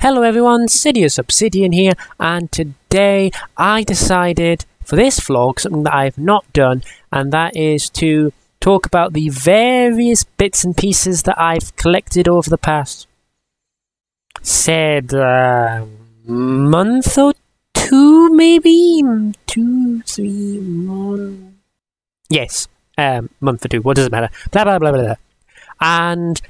Hello everyone, Sidious Obsidian here, and today I decided for this vlog something that I've not done, and that is to talk about the various bits and pieces that I've collected over the past, month or two, maybe? 2, 3 months. Yes, month or two, what does it matter? Blah blah blah blah blah. And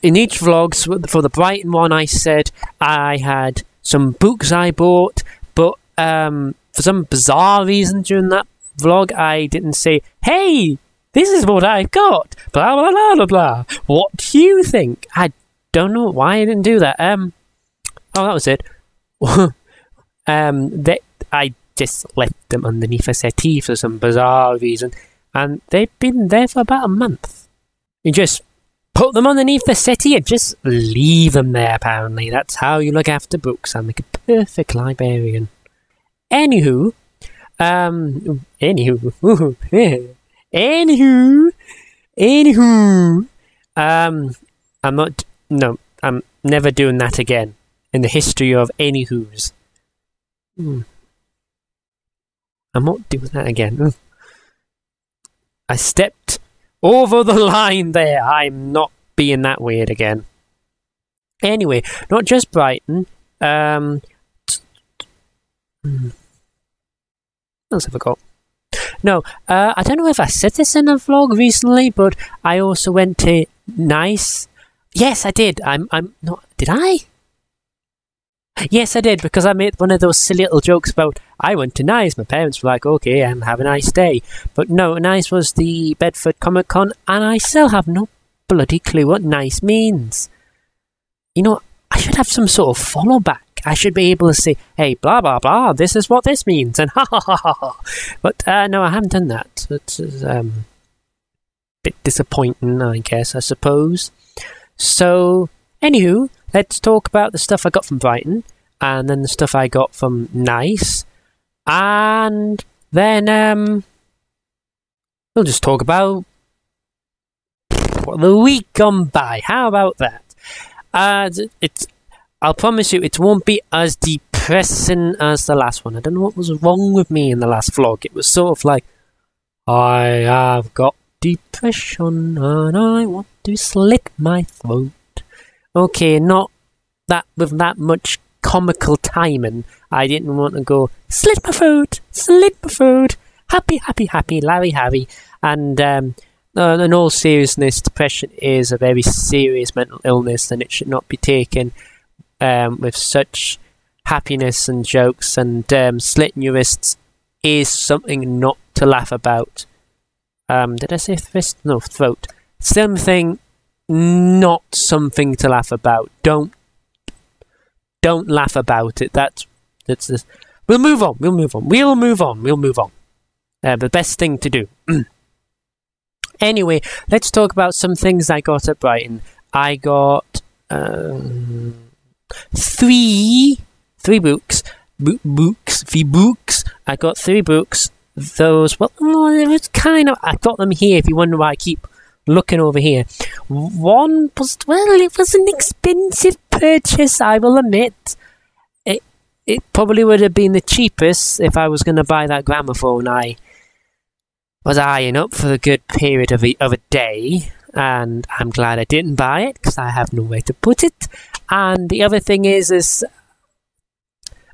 in each vlog, for the Brighton one, I said I had some books I bought, but for some bizarre reason during that vlog, I didn't say, hey, this is what I've got, blah, blah, blah, blah, blah. What do you think? I don't know why I didn't do that. Oh, that was it. I just left them underneath a settee for some bizarre reason, and they've been there for about a month. You just put them underneath the settee and just leave them there, apparently. That's how you look after books. I'm like a perfect librarian. Anywho, I'm never doing that again in the history of anywho's. I'm not doing that again. I stepped over the line there. I'm not being that weird again. Anyway, not just Brighton. What else have I got? No, I don't know if I said this in a vlog recently, but I also went to Nice. Yes, I did. I'm not. Did I? Yes, I did, because I made one of those silly little jokes about I went to Nice. My parents were like, okay, and have a nice day. But no, Nice was the Bedford Comic Con, and I still have no bloody clue what nice means. You know, I should have some sort of follow back. I should be able to say, hey, blah, blah, blah, this is what this means, and ha, ha, ha, ha, ha. But no, I haven't done that. It's a bit disappointing, I guess, I suppose. So, anywho, let's talk about the stuff I got from Brighton, and then the stuff I got from Nice, and then we'll just talk about the week gone by. How about that? I'll promise you, it won't be as depressing as the last one. I don't know what was wrong with me in the last vlog. It was sort of like, I have got depression and I want to slit my throat. Okay, not that with that much comical timing. I didn't want to go, slit my throat, happy, happy, happy, Larry, Harry. And in all seriousness, depression is a very serious mental illness, and it should not be taken with such happiness and jokes, and slitting your wrists is something not to laugh about. Did I say wrist? No, throat. Something not something to laugh about. Don't laugh about it. That's we'll move on. The best thing to do. Anyway, let's talk about some things I got at Brighton. I got three books. I got 3 books. Those, well, it was kind of, I got them here, if you wonder why I keep looking over here. One was, well, it was an expensive purchase, I will admit. It probably would have been the cheapest if I was going to buy that gramophone I was eyeing up for a good period of a day, and I'm glad I didn't buy it, because I have nowhere to put it. And the other thing is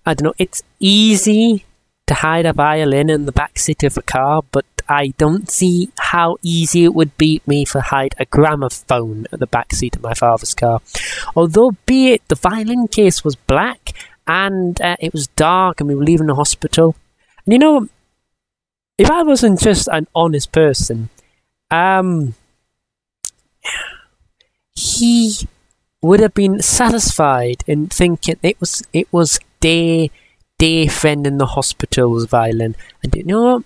I don't know, it's easy to hide a violin in the backseat of a car, but I don't see how easy it would be me to hide a gramophone at the backseat of my father's car. Although, be it the violin case was black, and it was dark, and we were leaving the hospital. And you know, if I wasn't just an honest person, he would have been satisfied in thinking it was their friend in the hospital's violin. And you know what?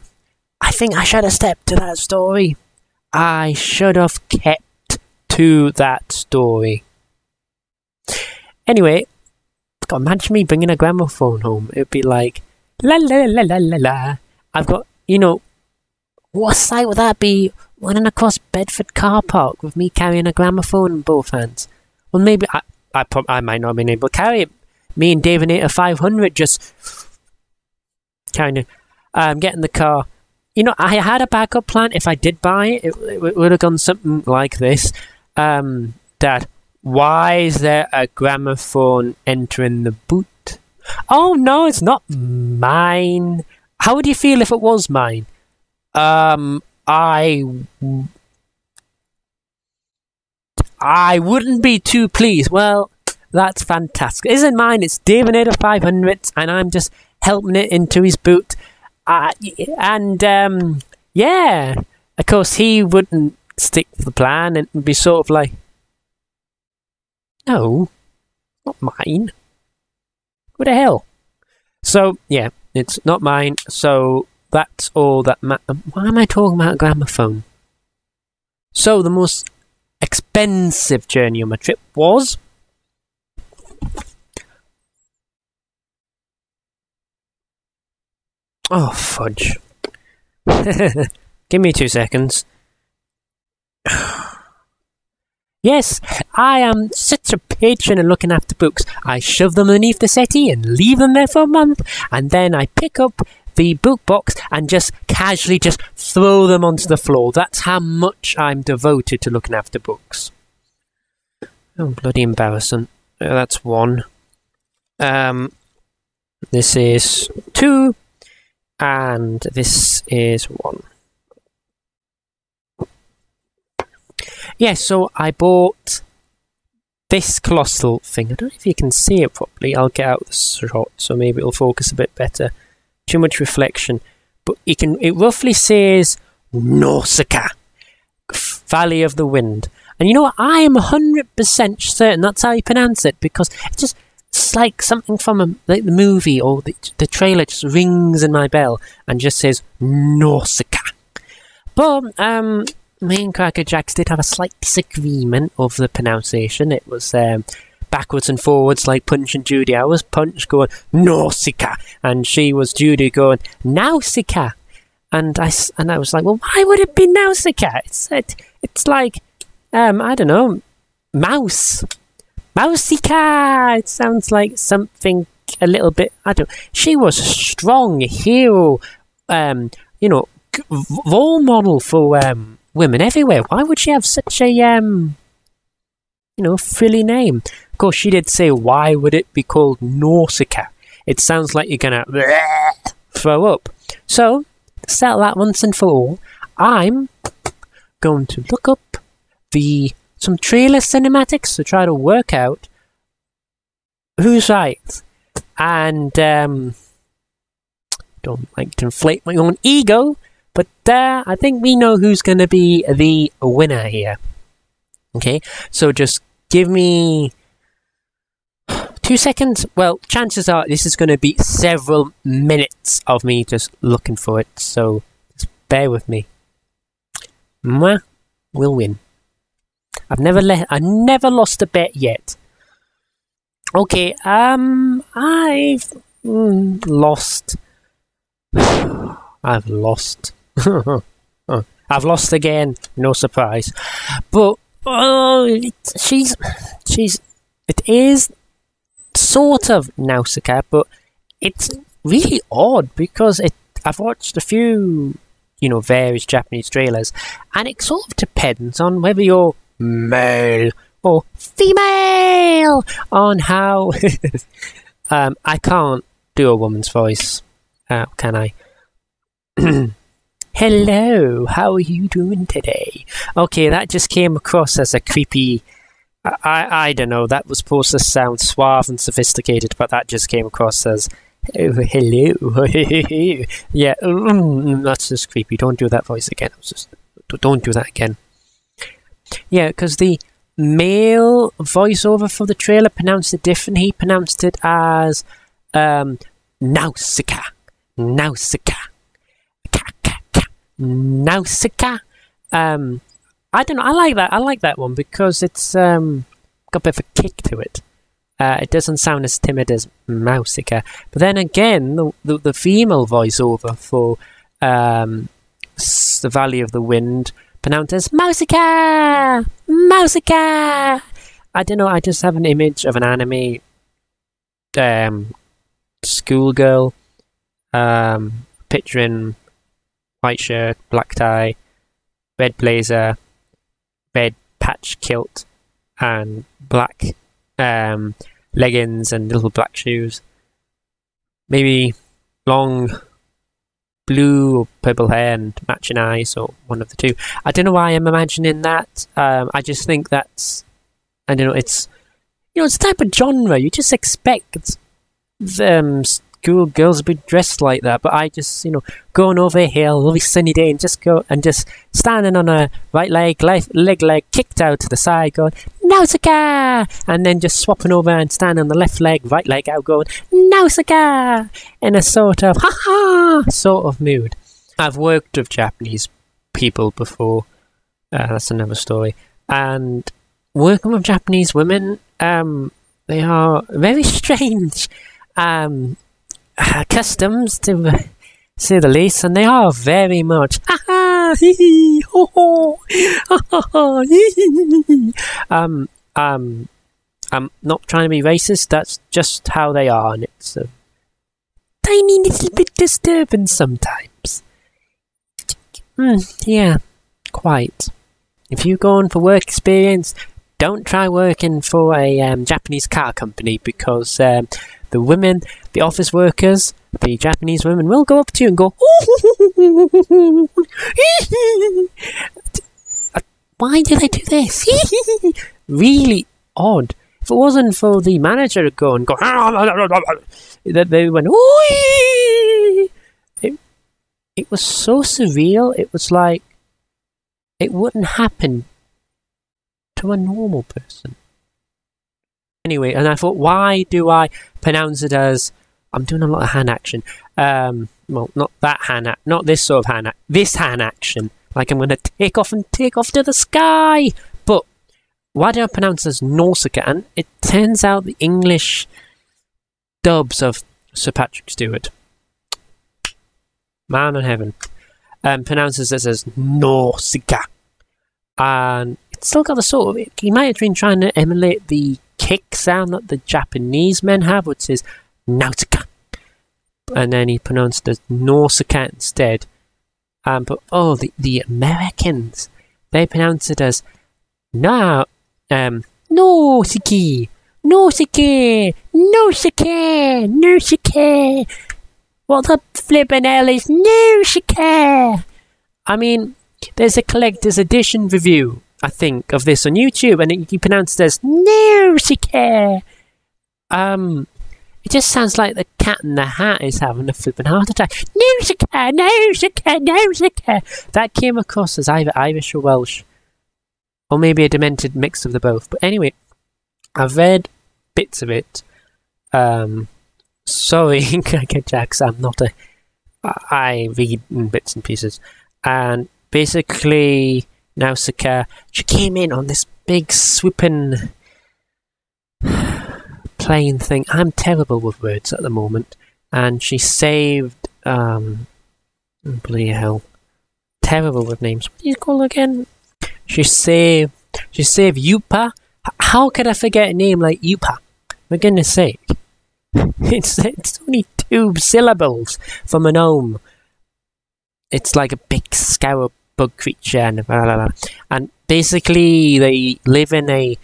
I think I should have stepped to that story. I should have kept to that story. Anyway, God, imagine me bringing a gramophone home. It would be like, la la la la la la. I've got, you know, what sight would that be running across Bedford car park with me carrying a gramophone in both hands? Well, maybe I might not have been able to carry it me and Davinator 500 just kind of get in the car. You know, I had a backup plan. If I did buy it, it would have gone something like this. Dad, why is there a gramophone entering the boot? Oh, no, it's not mine. How would you feel if it was mine? I wouldn't be too pleased. Well, that's fantastic. It isn't mine, it's Davinator 500, and I'm just helping it into his boot. Yeah, of course, he wouldn't stick to the plan and be sort of like, no, not mine. What the hell? So, yeah, it's not mine, so that's all that why am I talking about a gramophone? So, the most expensive journey on my trip was... Oh, fudge. Give me 2 seconds. Yes, I am such a patron and looking after books. I shove them underneath the settee and leave them there for a month, and then I pick up the book box and just casually just throw them onto the floor. That's how much I'm devoted to looking after books. Oh, bloody embarrassing. That's 1. This is 2. And this is 1. Yeah, so I bought this colossal thing. I don't know if you can see it properly. I'll get out the shot so maybe it'll focus a bit better. Too much reflection. But it roughly says Nausicaa, Valley of the Wind. And you know what? I am 100% certain that's how you pronounce it, because it's like something from like the movie or the trailer just rings in my bell and just says Nausicaa. But me and Cracker Jacks did have a slight disagreement of the pronunciation. It was backwards and forwards like Punch and Judy. I was Punch going Nausicaa, and she was Judy going Nausicaa. And I was like, well, why would it be Nausicaa? It's like I don't know, mouse. Mousicaa! It sounds like something a little bit... I don't... She was a strong hero, role model for women everywhere. Why would she have such a, frilly name? Of course, she did say, why would it be called Nausicaa? It sounds like you're going to throw up. So, to settle that once and for all, I'm going to look up some trailer cinematics to try to work out who's right. And don't like to inflate my own ego, but I think we know who's going to be the winner here. Okay, so just give me 2 seconds. Well, chances are this is going to be several minutes of me just looking for it, so just bear with me. Mwah, we'll win. I've never lost a bet yet. Okay, I've lost. I've lost. I've lost again. No surprise. But it is sort of Nausicaa, but it's really odd because I've watched a few, various Japanese trailers, and it sort of depends on whether you're male or female on how I can't do a woman's voice, can I? Hello, how are you doing today? Okay, that just came across as a creepy... I don't know, that was supposed to sound suave and sophisticated, but that just came across as, oh, hello. Yeah, that's just creepy. Don't do that voice again. Don't do that again. Yeah, because the male voiceover for the trailer pronounced it different. He pronounced it as Nausicaa. Nausicaa. Nausicaa. I don't know. I like that one because it's got a bit of a kick to it. It doesn't sound as timid as Mousicaa. But then again, the female voiceover for the Valley of the Wind pronounced as Mousicaa! Mousicaa! I don't know, I just have an image of an anime schoolgirl, picturing white shirt, black tie, red blazer, red patch kilt, and black leggings and little black shoes. Maybe long blue or purple hair and matching eyes, or one of the two. I don't know why I'm imagining that. I just think that's, I don't know, it's a type of genre you just expect school girls to be dressed like that, but I just, going over a hill, lovely sunny day, and just standing on a right leg, left leg kicked out to the side, going Nausicaa, and then just swapping over and standing on the left leg, right leg out, going Nausicaa, in a sort of ha-ha sort of mood. I've worked with Japanese people before, that's another story, and working with Japanese women, they are very strange customs, to say the least, and they are very much I'm not trying to be racist, that's just how they are, and it's a tiny little bit disturbing sometimes. Yeah, quite. If you're going for work experience, don't try working for a Japanese car company, because the women, the office workers, the Japanese women will go up to you and go, why do they do this? Really odd. If it wasn't for the manager to go and go, that they went, it was so surreal. It was like it wouldn't happen to a normal person. Anyway, and I thought, why do I pronounce it as, I'm doing a lot of hand action. Well, not that hand, not this sort of hand, this hand action. Like I'm going to take off to the sky. But why do I pronounce it as Nausicaa? And it turns out the English dubs of Sir Patrick Stewart, Man in Heaven, pronounces this as Nausicaa. And it's still got the sort of, he might have been trying to emulate the kick sound that the Japanese men have, which is Nausicaa, and then he pronounced it as Nausicaa instead. But the Americans, they pronounce it as Nausicaa, Nausicaa, Nausicaa, Nausicaa. What the flippin' hell is Nausicaa? I mean, there's a collector's edition review, I think, of this on YouTube, and he pronounced it as Nausicaa. It just sounds like the Cat in the Hat is having a flipping heart attack. Nausicaa, Nausicaa, Nausicaa. That came across as either Irish or Welsh, or maybe a demented mix of the both. But anyway, I've read bits of it. Sorry, Jacks, I'm not a... I read in bits and pieces. And basically, Nausicaa, she came in on this big swooping plane thing. I'm terrible with words at the moment. And she saved... bloody hell. Terrible with names. What do you call it again? She saved Yupa. How could I forget a name like Yupa? For goodness sake. It's only 2 syllables from a gnome. It's like a big scour bug creature, and blah, blah, blah. And basically they live in a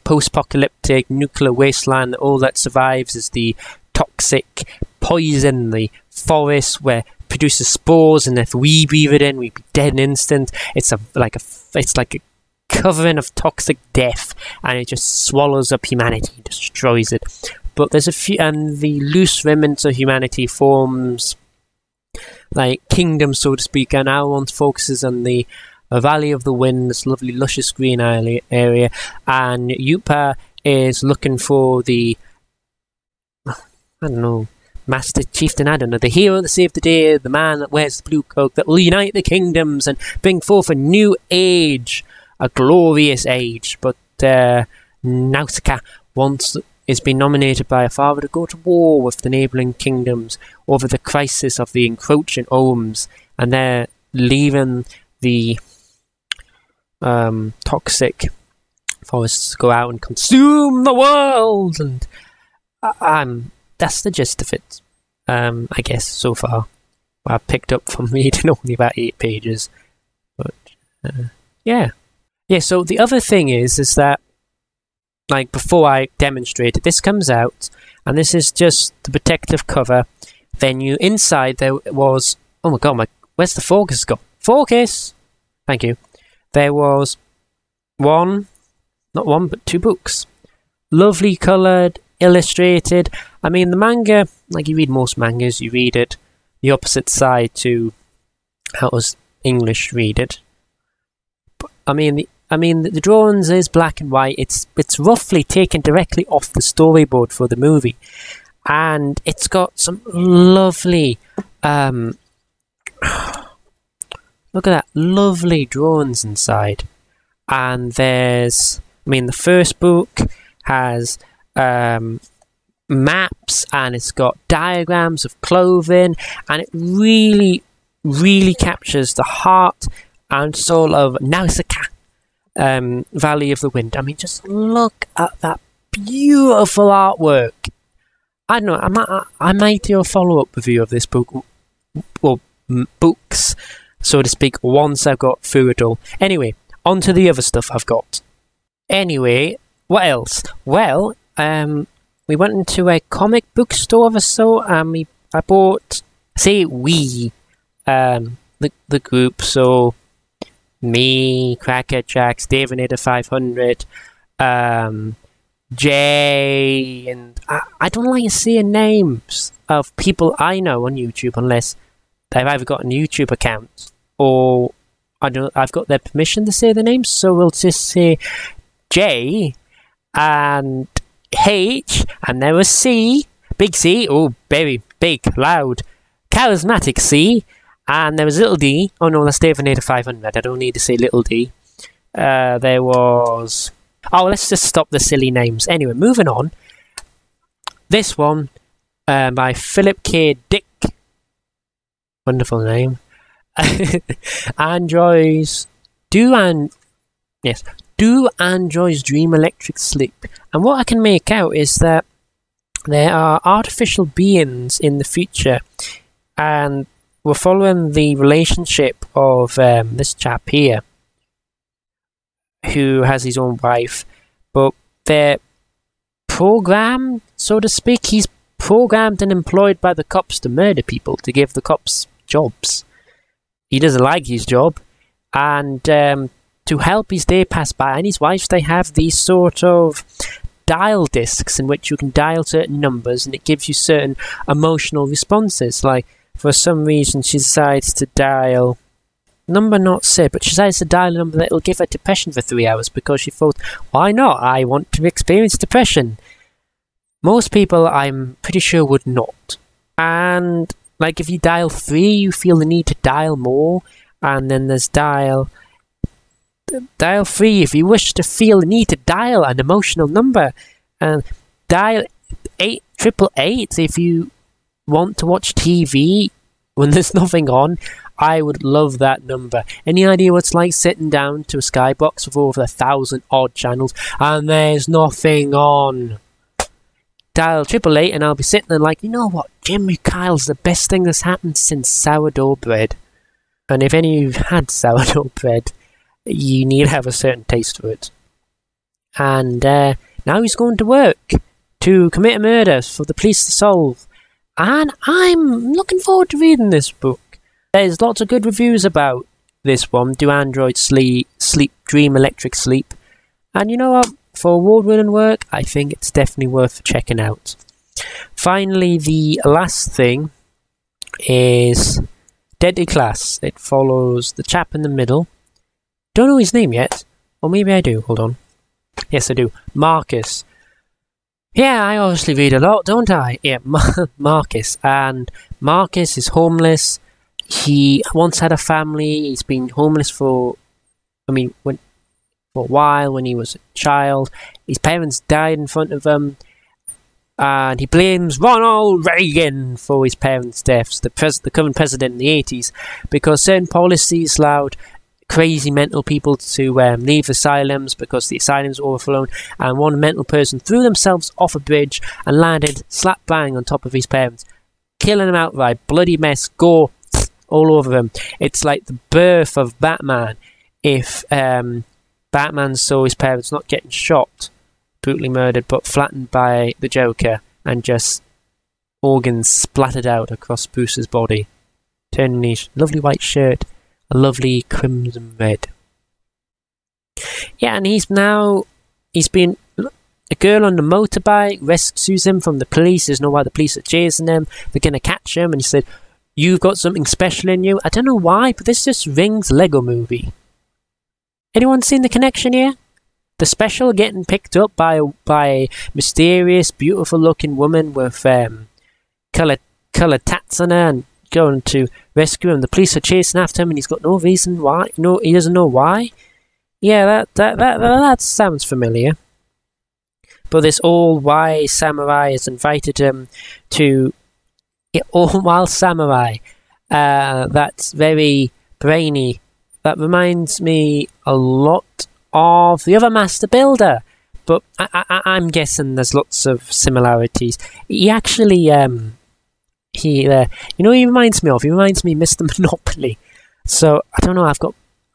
post-apocalyptic nuclear wasteland. All that survives is the toxic poison, the forest where it produces spores, and if we breathe it in, we'd be dead in an instant. It's like a covering of toxic death, and it just swallows up humanity, destroys it. But there's a few, and the loose remnants of humanity forms like kingdoms, so to speak, and our one focuses on the Valley of the Wind, this lovely luscious green area, and Yupa is looking for the, I don't know, Master Chieftain, I don't know, the hero that saved the day, the man that wears the blue cloak, that will unite the kingdoms and bring forth a new age, a glorious age. But Nausicaa is being nominated by her father to go to war with the neighbouring kingdoms over the crisis of the encroaching Ohms, and they're leaving the toxic forests to go out and consume the world. And that's the gist of it. I guess so far. I've picked up from reading only about 8 pages, but yeah. So the other thing is that, like, before I demonstrate it, this comes out, and this is just the protective cover. Then inside there was, oh my god, where's the focus gone? Focus! Thank you. There was not one, but 2 books. Lovely coloured, illustrated. I mean, the manga, like you read most mangas, you read it the opposite side to how us English read it. But, I mean, the drawings is black and white. It's roughly taken directly off the storyboard for the movie, and it's got some lovely, look at that, lovely drawings inside. And there's, the first book has maps, and it's got diagrams of clothing, and it really, really captures the heart and soul of Nausicaa, Valley of the Wind. I mean, just look at that beautiful artwork. I don't know, I might do a follow-up review of this book, or books, so to speak, once I've got through it all. Anyway, on to the other stuff I've got. Anyway, what else? Well, we went into a comic book store or so, and I bought, the group, so me, Cracker Jacks, Davinator 500, Jay, and I don't like saying names of people I know on YouTube unless they've either got a YouTube account or I've got their permission to say the names, so we'll just say J and H, and there was C, big C, oh, very big, loud, charismatic C, and there was little d, oh no, that's Davinator 500, I don't need to say little d. There was, let's just stop the silly names. Anyway, moving on. This one, by Philip K. Dick, wonderful name. Do androids dream electric sleep? And what I can make out is that there are artificial beings in the future, and we're following the relationship of this chap here, who has his own wife, but they're programmed, so to speak. He's programmed and employed by the cops to murder people, to give the cops jobs. He doesn't like his job, and to help his day pass by, and his wife, they have these sort of dial discs in which you can dial certain numbers, and it gives you certain emotional responses. Like, for some reason, she decides to dial number not said, but she decides to dial a number that will give her depression for 3 hours because she thought, why not? I want to experience depression. Most people, I'm pretty sure, would not. And, like, if you dial 3, you feel the need to dial more, and then there's dial 3 if you wish to feel the need to dial an emotional number, and dial 888 if you want to watch TV when there's nothing on. I would love that number. Any idea what it's like sitting down to a skybox with over 1,000 odd channels and there's nothing on? Dial 888 and I'll be sitting there like, you know what, Jimmy Kyle's the best thing that's happened since sourdough bread. And if any of you have had sourdough bread, you need to have a certain taste for it. And now he's going to work to commit a murder for the police to solve. And I'm looking forward to reading this book. There's lots of good reviews about this one. Do androids dream electric sleep? And you know what? For award-winning work, I think it's definitely worth checking out. Finally, the last thing is Deadly Class. It follows the chap in the middle. Don't know his name yet. Or maybe I do. Hold on. Yes, I do. Marcus. Yeah, I obviously read a lot, don't I? Yeah, Marcus. And Marcus is homeless. He once had a family. He's been homeless for a while when he was a child. His parents died in front of him. And he blames Ronald Reagan for his parents' deaths, the current president in the 80s, because certain policies allowed crazy mental people to leave asylums because the asylums were overflowing, and one mental person threw themselves off a bridge and landed slap bang on top of his parents, killing him outright. Bloody mess, gore all over him. It's like the birth of Batman if Batman saw his parents not getting shot, brutally murdered, but flattened by the Joker, and just organs splattered out across Bruce's body, turning his lovely white shirt a lovely crimson red. Yeah, and he's been, a girl on the motorbike rescues him from the police. There's no why the police are chasing him. They're going to catch him, and he said, "You've got something special in you." I don't know why, but this just rings Lego Movie. Anyone seen the connection here? The special getting picked up by a mysterious, beautiful-looking woman with coloured tats on her and going to rescue him. The police are chasing after him, and he's got no reason why. No, he doesn't know why. Yeah, that sounds familiar. But this all-wise samurai has invited him to... all-wise samurai. That's very brainy. That reminds me a lot of the other Master Builder. But I'm guessing there's lots of similarities. He actually... he reminds me of Mr. Monopoly. So, I don't know,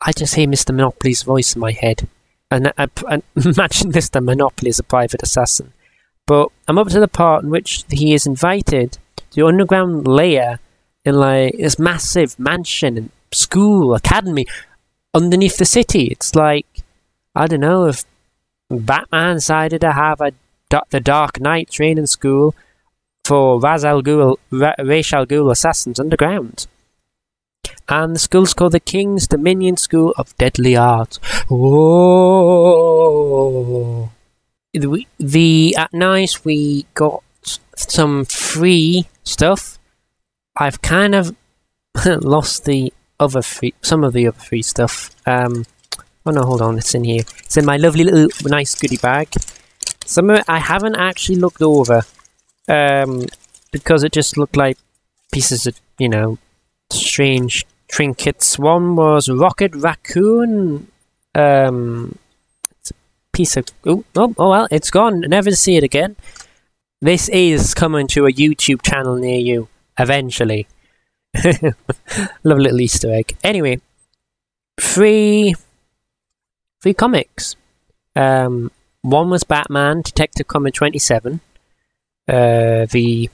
I just hear Mr. Monopoly's voice in my head. And I imagine Mr. Monopoly as a private assassin. But I'm up to the part in which he is invited to the underground layer in like this massive mansion and school, academy, underneath the city. It's like, I don't know, if Batman decided to have the Dark Knight training school for Ra's al Ghul assassins underground. And the school's called the King's Dominion School of Deadly Art. Whoa! At night we got some free stuff. I've kind of lost some of the other free stuff. Oh no, hold on, it's in here. It's in my lovely little nice goodie bag. Some of it I haven't actually looked over. Because it just looked like pieces of, strange trinkets. One was Rocket Raccoon. It's a piece of... Oh, well, it's gone. Never to see it again. This is coming to a YouTube channel near you, eventually. Love a little Easter egg. Anyway, free comics. One was Batman, Detective Comics 27. The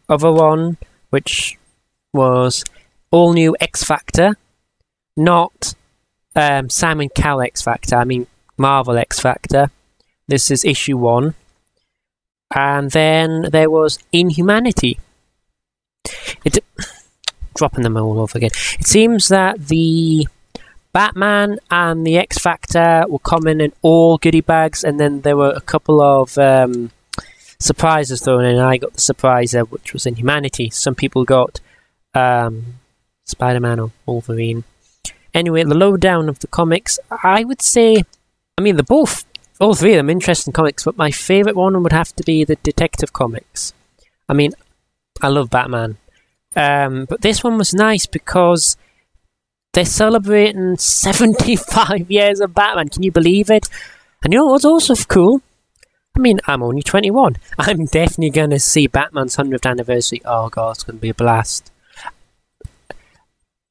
other one, which was all new X Factor, not Simon Cowell X Factor, I mean Marvel X Factor. This is issue 1. And then there was Inhumanity. Dropping them all over again. It seems that the Batman and the X Factor were coming in all goodie bags, and then there were a couple of surprises thrown in, and I got the surprise which was Inhumanity. Some people got Spider-Man or Wolverine. Anyway, the lowdown of the comics, I would say, all three of them interesting comics, but my favourite one would have to be the Detective Comics. I mean, I love Batman. But this one was nice because they're celebrating 75 years of Batman. Can you believe it? And you know what's also cool? I mean, I'm only 21. I'm definitely going to see Batman's 100th anniversary. Oh god, it's going to be a blast.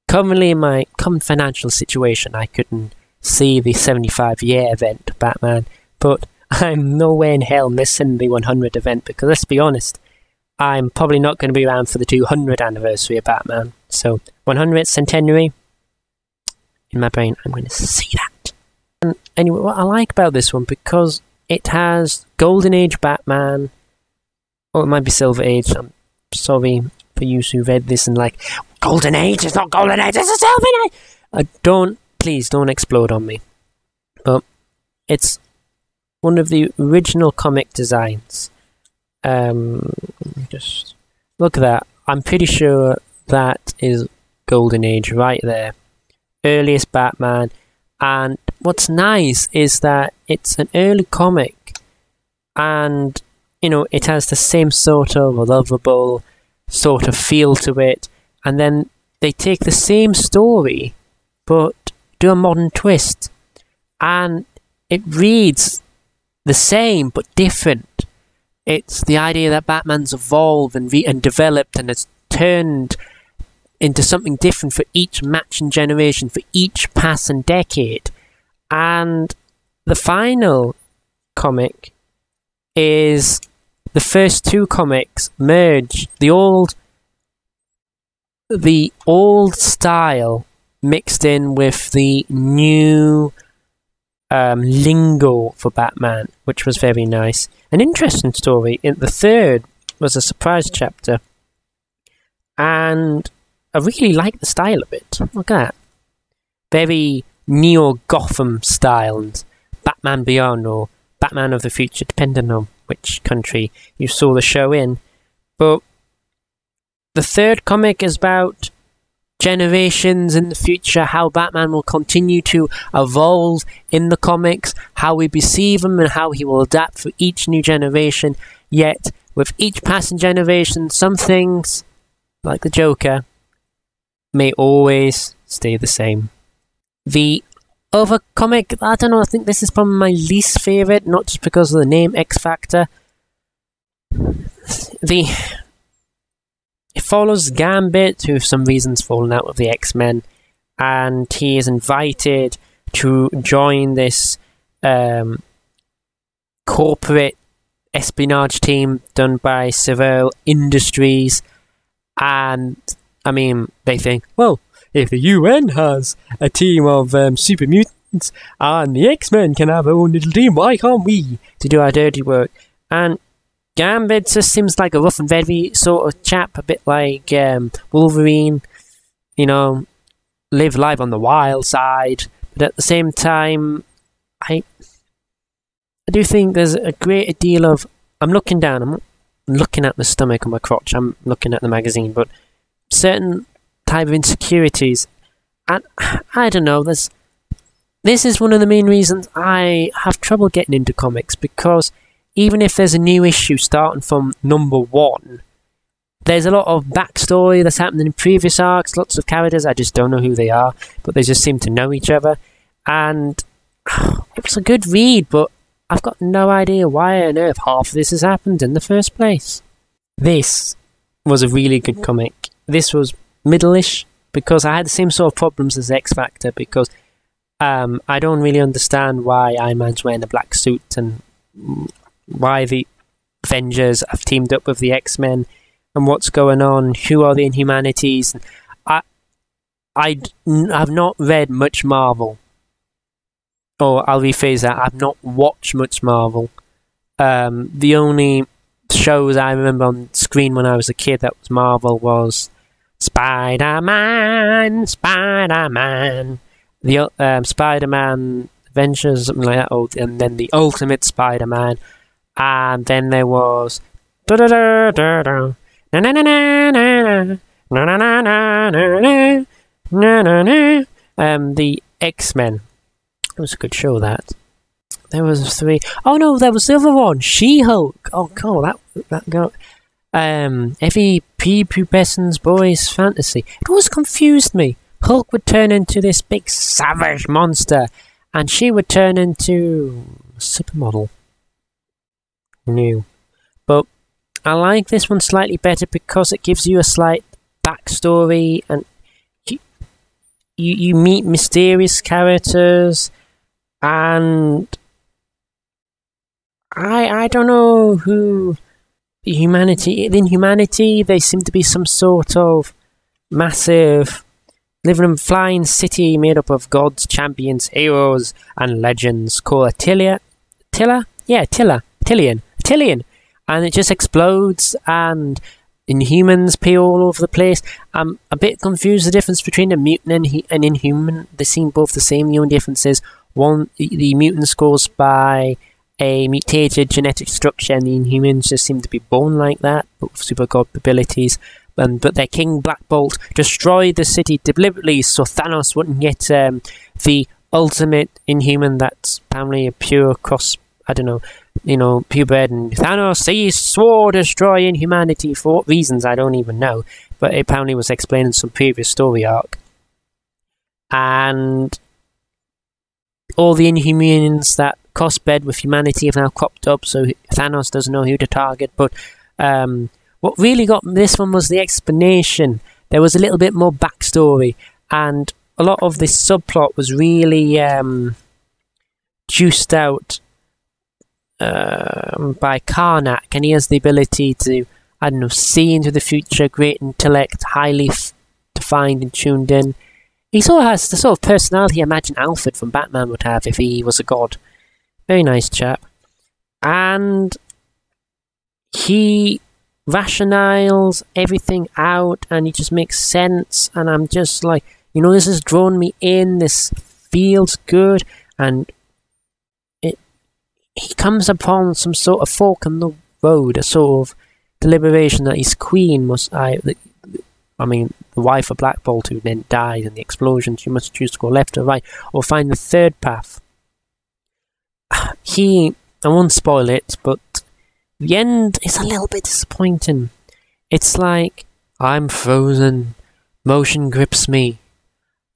Currently, in my current financial situation, I couldn't see the 75-year event of Batman, but I'm nowhere in hell missing the 100th event, because let's be honest, I'm probably not going to be around for the 200th anniversary of Batman. So, 100th centenary, in my brain, I'm going to see that. And anyway, what I like about this one, because it has Golden Age Batman, or it might be Silver Age. I'm sorry for you who read this and like, Golden Age, it's not Golden Age, it's a Silver Age! Please don't explode on me. But it's one of the original comic designs. Just look at that. I'm pretty sure that is Golden Age right there. Earliest Batman. And what's nice is that it's an early comic, and it has the same sort of lovable sort of feel to it, and then they take the same story but do a modern twist. And it reads the same but different. It's the idea that Batman's evolved and developed and has turned into something different for each matching generation, for each passing decade. And the final comic is the first two comics merge the old style mixed in with the new lingo for Batman, which was very nice. An interesting story. The third was a surprise chapter, and I really like the style of it. Look at that. Very Neo-Gotham style, and Batman Beyond, or Batman of the Future, depending on which country you saw the show in. But the third comic is about generations in the future, how Batman will continue to evolve in the comics, how we perceive him and how he will adapt for each new generation. Yet, with each passing generation, some things, like the Joker, may always stay the same. The other comic, I don't know, I think this is probably my least favourite, not just because of the name X Factor. It follows Gambit, who for some reasons fallen out of the X-Men, and he is invited to join this corporate espionage team done by Seville Industries. And, I mean, they think, well, if the UN has a team of super mutants and the X-Men can have their own little team, why can't we to do our dirty work? And Gambit just seems like a rough and ready sort of chap, a bit like Wolverine, you know, live life on the wild side. But at the same time, I do think there's a great deal of... I'm looking down, I'm looking at the stomach and my crotch, I'm looking at the magazine, but certain type of insecurities, and I don't know, this is one of the main reasons I have trouble getting into comics, because even if there's a new issue starting from number 1, there's a lot of backstory that's happened in previous arcs, lots of characters, I just don't know who they are, but they just seem to know each other, and it was a good read, but I've got no idea why on earth half of this has happened in the first place. This was a really good comic. This was middle-ish, because I had the same sort of problems as X Factor, because I don't really understand why Iron Man's wearing a black suit, and why the Avengers have teamed up with the X-Men, and what's going on, who are the Inhumanities. I have not read much Marvel, or I'll rephrase that, I've not watched much Marvel. The only shows I remember on screen when I was a kid that was Marvel was Spider-Man, the Spider-Man Adventures, something like that, and then the Ultimate Spider-Man, and then there was the X-Men. It was a good show, that. There was 3. Oh no, there was the other one, She-Hulk. Oh god, that girl. Every prepubescent boy's fantasy. It always confused me. Hulk would turn into this big savage monster, and she would turn into a supermodel. New. But I like this one slightly better because it gives you a slight backstory, and you meet mysterious characters, and I don't know who in humanity they seem to be some sort of massive living in a flying city made up of gods, champions, heroes, and legends called Tillian, and it just explodes, and Inhumans appear all over the place. I'm a bit confused the difference between a mutant and Inhuman. They seem both the same. The only difference is one, the mutants caused by a mutated genetic structure, and the Inhumans just seem to be born like that, but with super god abilities. But their king, Black Bolt, destroyed the city deliberately so Thanos wouldn't get the ultimate Inhuman that's apparently a pure cross, I don't know, purebred, and Thanos, he swore to destroy inhumanity for what reasons, I don't even know, but it apparently was explained in some previous story arc. And all the Inhumans that crossbred with humanity have now cropped up, so Thanos doesn't know who to target. But what really got this one was the explanation. There was a little bit more backstory, and a lot of this subplot was really juiced out by Karnak, and he has the ability to, I don't know, see into the future, great intellect, highly defined and tuned in. He sort of has the sort of personality I imagine Alfred from Batman would have if he was a god. Very nice chap. And he rationales everything out, and he just makes sense, and I'm just like, you know, this has drawn me in, this feels good, and he comes upon some sort of fork in the road, a sort of deliberation that his queen must, the wife of Black Bolt, who then died in the explosion, she must choose to go left or right, or find the third path. I won't spoil it, but the end is a little bit disappointing. It's like, I'm frozen, motion grips me,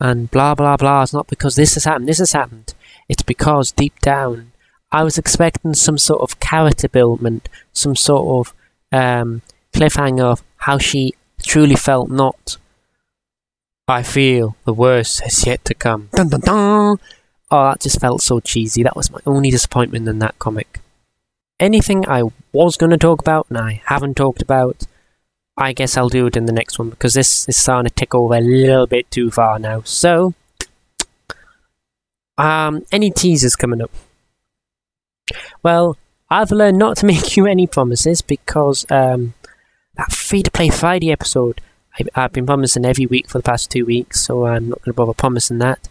and blah blah blah. It's not because this has happened. It's because deep down, I was expecting some sort of character buildment, some sort of cliffhanger of how she truly felt, not I feel the worst has yet to come. Dun, dun, dun. Oh, that just felt so cheesy. That was my only disappointment in that comic. Anything I was going to talk about and I haven't talked about, I guess I'll do it in the next one, because this is starting to tick over a little bit too far now. So, any teasers coming up? Well, I've learned not to make you any promises, because that free-to-play Friday episode, I've been promising every week for the past 2 weeks, so I'm not going to bother promising that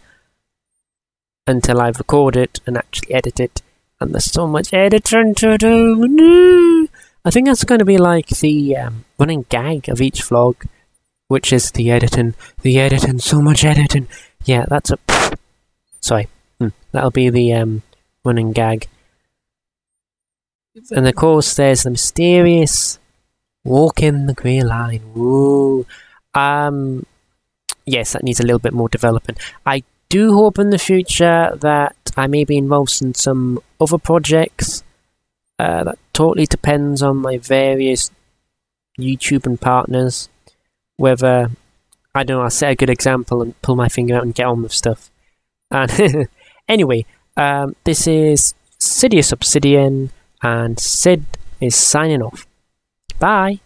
until I've recorded and actually edited. And there's so much editing to do. I think that's going to be like the running gag of each vlog, which is the editing, so much editing. Yeah, that's a... Sorry. That'll be the running gag. And of course, there's the mysterious walking the grey line. Woo. Yes, that needs a little bit more development. I do hope in the future that I may be involved in some other projects. That totally depends on my various YouTube and partners. Whether, I don't know, I'll set a good example and pull my finger out and get on with stuff. And anyway, this is Sidious Obsidian, and Sid is signing off. Bye!